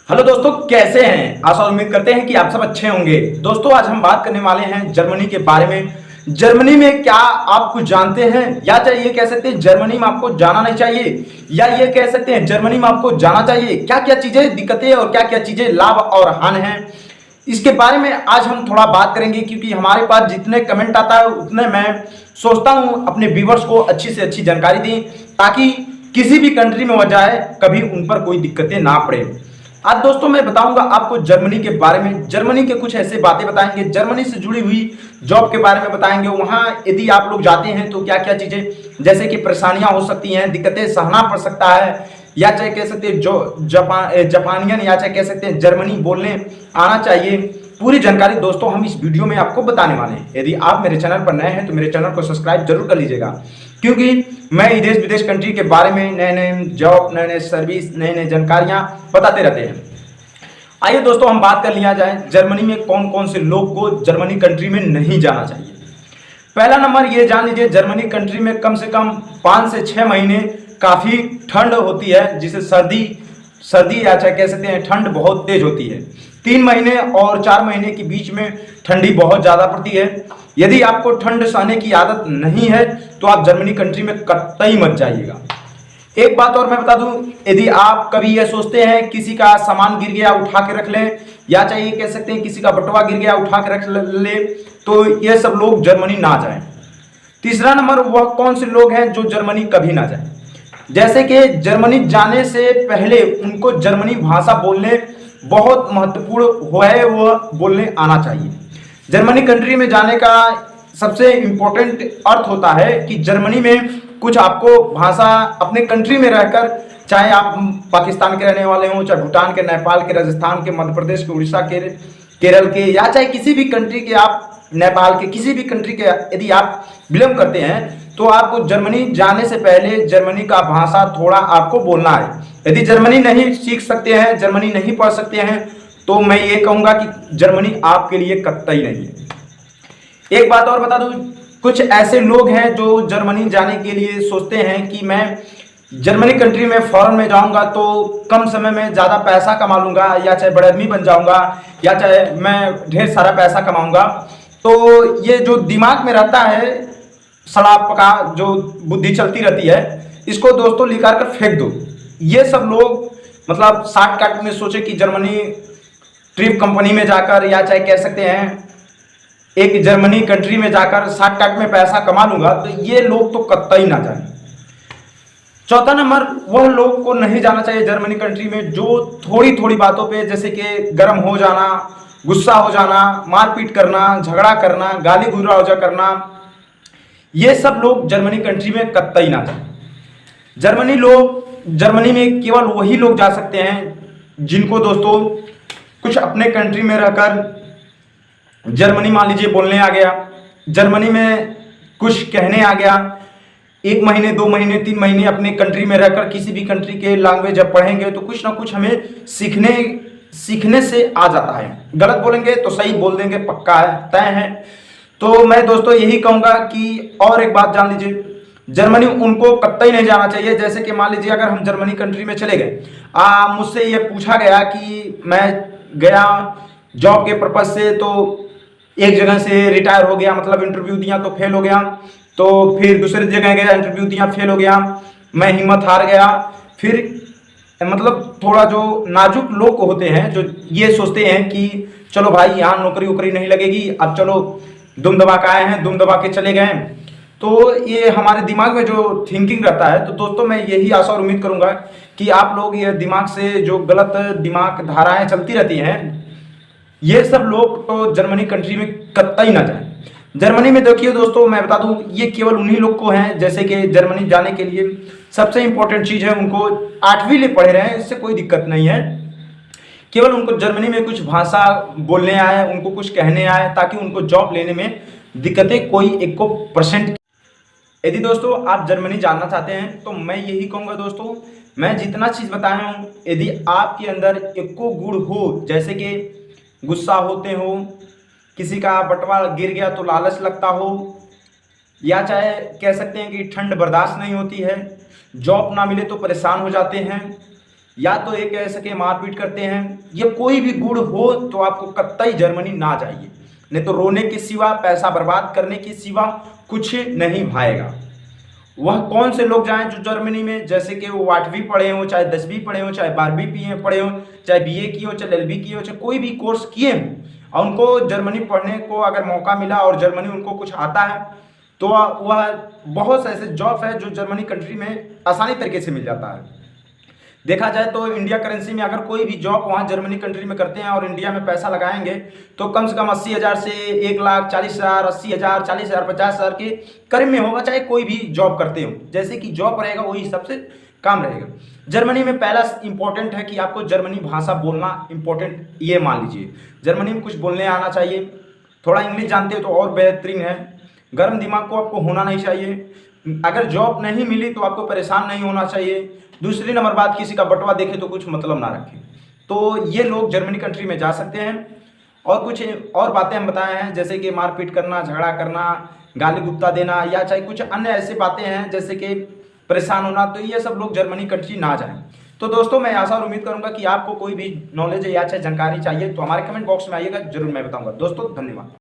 Hello दोस्तों, कैसे हैं? आशा और उम्मीद करते हैं कि आप सब अच्छे होंगे। दोस्तों, आज हम बात करने वाले हैं जर्मनी के बारे में। जर्मनी में क्या आप कुछ जानते हैं, या चाहे ये कह सकते हैं जर्मनी में आपको जाना नहीं चाहिए, या ये कह सकते हैं जर्मनी में आपको जाना चाहिए। क्या क्या चीजें दिक्कतें और क्या क्या चीजें लाभ और हानि हैं, इसके बारे में आज हम थोड़ा बात करेंगे। क्योंकि हमारे पास जितने कमेंट आता है उतने मैं सोचता हूं अपने व्यूवर्स को अच्छी से अच्छी जानकारी दें, ताकि किसी भी कंट्री में वो जाए कभी उन पर कोई दिक्कतें ना पड़े। आज दोस्तों मैं बताऊंगा आपको जर्मनी के बारे में। जर्मनी के कुछ ऐसे बातें बताएंगे, जर्मनी से जुड़ी हुई जॉब के बारे में बताएंगे। वहां यदि आप लोग जाते हैं तो क्या क्या चीजें जैसे कि परेशानियां हो सकती हैं, दिक्कतें सहना पड़ सकता है, या चाहे कह सकते हैं जो जापानियन या चाहे कह सकते हैं जर्मनी बोलने आना चाहिए। पूरी जानकारी दोस्तों हम इस वीडियो में आपको बताने वाले हैं। यदि आप मेरे चैनल पर नए हैं तो मेरे चैनल को सब्सक्राइब जरूर कर लीजिएगा, क्योंकि मैं देश विदेश कंट्री के बारे में नए नए जॉब, नए नए सर्विस, नए नए जानकारियां बताते रहते हैं। आइए दोस्तों हम बात कर लिया जाए जर्मनी में कौन कौन से लोग को जर्मनी कंट्री में नहीं जाना चाहिए। पहला नंबर ये जान लीजिए, जर्मनी कंट्री में कम से कम 5 से 6 महीने काफी ठंड होती है, जिसे सर्दी या चाहे कह सकते हैं ठंड बहुत तेज होती है। 3 महीने और 4 महीने के बीच में ठंडी बहुत ज्यादा पड़ती है। यदि आपको ठंड सहने की आदत नहीं है तो आप जर्मनी कंट्री में कतई मत जाइएगा। एक बात और मैं बता दूं, यदि आप कभी ये सोचते हैं किसी का सामान गिर गया उठा के रख लें, या चाहे कह सकते हैं किसी का बटुआ गिर गया उठा के रख ले, तो ये सब लोग जर्मनी ना जाएं। तीसरा नंबर, वह कौन से लोग हैं जो जर्मनी कभी ना जाएं। जैसे कि जर्मनी जाने से पहले उनको जर्मनी भाषा बोलने बहुत महत्वपूर्ण है, वह बोलने आना चाहिए। जर्मनी कंट्री में जाने का सबसे इंपॉर्टेंट अर्थ होता है कि जर्मनी में कुछ आपको भाषा अपने कंट्री में रहकर, चाहे आप पाकिस्तान के रहने वाले हों, चाहे भूटान के, नेपाल के, राजस्थान के, मध्य प्रदेश के, उड़ीसा के, केरल के, या चाहे किसी भी कंट्री के, आप नेपाल के किसी भी कंट्री के यदि आप बिलोंग करते हैं, तो आपको जर्मनी जाने से पहले जर्मनी का भाषा थोड़ा आपको बोलना है। यदि जर्मनी नहीं सीख सकते हैं, जर्मनी नहीं पढ़ सकते हैं, तो मैं ये कहूँगा कि जर्मनी आपके लिए कतई नहीं है। एक बात और बता दूं, कुछ ऐसे लोग हैं जो जर्मनी जाने के लिए सोचते हैं कि मैं जर्मनी कंट्री में फॉरेन में जाऊंगा तो कम समय में ज़्यादा पैसा कमा लूंगा, या चाहे बड़े आदमी बन जाऊंगा, या चाहे मैं ढेर सारा पैसा कमाऊंगा। तो ये जो दिमाग में रहता है सड़ा पका जो बुद्धि चलती रहती है, इसको दोस्तों निकाल कर फेंक दो। ये सब लोग मतलब शॉर्टकट में सोचे कि जर्मनी ट्रिप कंपनी में जाकर, या चाहे कह सकते हैं एक जर्मनी कंट्री में जाकर शॉर्टकट में पैसा कमा लूंगा, तो ये लोग तो कतई ना जाए। चौथा नंबर, वह लोग को नहीं जाना चाहिए जर्मनी कंट्री में जो थोड़ी थोड़ी बातों पे, जैसे कि गर्म हो जाना, गुस्सा हो जाना, मारपीट करना, झगड़ा करना, गाली गुलौजा करना, ये सब लोग जर्मनी कंट्री में कतई ना जाए। जर्मनी में केवल वही लोग जा सकते हैं जिनको दोस्तों कुछ अपने कंट्री में रहकर जर्मनी मान लीजिए बोलने आ गया, जर्मनी में कुछ कहने आ गया, 1 महीने 2 महीने 3 महीने अपने कंट्री में रहकर किसी भी कंट्री के लैंग्वेज जब पढ़ेंगे तो कुछ ना कुछ हमें सीखने से आ जाता है। गलत बोलेंगे तो सही बोल देंगे, पक्का है, तय है। तो मैं दोस्तों यही कहूँगा कि और एक बात जान लीजिए, जर्मनी उनको कतई नहीं जाना चाहिए। जैसे कि मान लीजिए अगर हम जर्मनी कंट्री में चले गए, मुझसे ये पूछा गया कि मैं गया जॉब के पर्पज से, तो एक जगह से रिटायर हो गया, मतलब इंटरव्यू दिया तो फेल हो गया, तो फिर दूसरी जगह गया, इंटरव्यू दिया, फेल हो गया, मैं हिम्मत हार गया। फिर मतलब थोड़ा जो नाजुक लोग होते हैं जो ये सोचते हैं कि चलो भाई यहाँ नौकरी वोकरी नहीं लगेगी, अब चलो दुम दबा के आए हैं, दुम दबा के चले गए। तो ये हमारे दिमाग में जो थिंकिंग रहता है, तो दोस्तों मैं यही आशा और उम्मीद करूंगा कि आप लोग ये दिमाग से जो गलत दिमाग धाराएं चलती रहती हैं, ये सब लोग तो जर्मनी कंट्री में कतई ना जाएं। जर्मनी में देखिए दोस्तों मैं बता दूं, ये केवल उन्हीं लोग को हैं, जैसे कि जर्मनी जाने के लिए सबसे इंपॉर्टेंट चीज है उनको 8वीं ले पढ़े रहे हैं, इससे कोई दिक्कत नहीं है। केवल उनको जर्मनी में कुछ भाषा बोलने आए, उनको कुछ कहने आए, ताकि उनको जॉब लेने में दिक्कतें कोई 1% यदि दोस्तों आप जर्मनी जानना चाहते हैं तो मैं यही कहूँगा दोस्तों, मैं जितना चीज़ बताया हूँ, यदि आपके अंदर 1 गुण हो, जैसे कि गुस्सा होते हो, किसी का बटवा गिर गया तो लालच लगता हो, या चाहे कह सकते हैं कि ठंड बर्दाश्त नहीं होती है, जॉब ना मिले तो परेशान हो जाते हैं, या तो ये कह सके मारपीट करते हैं, ये कोई भी गुण हो तो आपको कतई जर्मनी ना जाइए, नहीं तो रोने के सिवा, पैसा बर्बाद करने के सिवा कुछ नहीं भाएगा। वह कौन से लोग जाएं जो जर्मनी में, जैसे कि वो 8वीं पढ़े हो, चाहे 10वीं पढ़े हो, चाहे 12वीं पढ़े हो, चाहे बीए किए हो, चाहे एलएलबी किए हो, चाहे कोई भी कोर्स किए हो, और उनको जर्मनी पढ़ने को अगर मौका मिला और जर्मनी उनको कुछ आता है तो वह बहुत से ऐसे जॉब है जो जर्मनी कंट्री में आसानी तरीके से मिल जाता है। देखा जाए तो इंडिया करेंसी में अगर कोई भी जॉब वहाँ जर्मनी कंट्री में करते हैं और इंडिया में पैसा लगाएंगे तो कम से कम 80,000 से 1,40,000, 80,000, 40,000, 50,000 के करीब में होगा, चाहे कोई भी जॉब करते हो। जैसे कि जॉब रहेगा वही सबसे काम रहेगा। जर्मनी में पहला इंपॉर्टेंट है कि आपको जर्मनी भाषा बोलना इंपॉर्टेंट, ये मान लीजिए जर्मनी में कुछ बोलने आना चाहिए। थोड़ा इंग्लिश जानते हो तो और बेहतरीन है। गर्म दिमाग को आपको होना नहीं चाहिए। अगर जॉब नहीं मिली तो आपको परेशान नहीं होना चाहिए। दूसरी नंबर बात, किसी का बटवा देखे तो कुछ मतलब ना रखें। तो ये लोग जर्मनी कंट्री में जा सकते हैं। और कुछ और बातें हम बताए हैं, जैसे कि मारपीट करना, झगड़ा करना, गाली गुप्ता देना, या चाहे कुछ अन्य ऐसी बातें हैं जैसे कि परेशान होना, तो ये सब लोग जर्मनी कंट्री ना जाएं। तो दोस्तों मैं आशा और उम्मीद करूंगा कि आपको कोई भी नॉलेज या चाहे जानकारी चाहिए तो हमारे कमेंट बॉक्स में आइएगा, जरूर मैं बताऊंगा। दोस्तों धन्यवाद।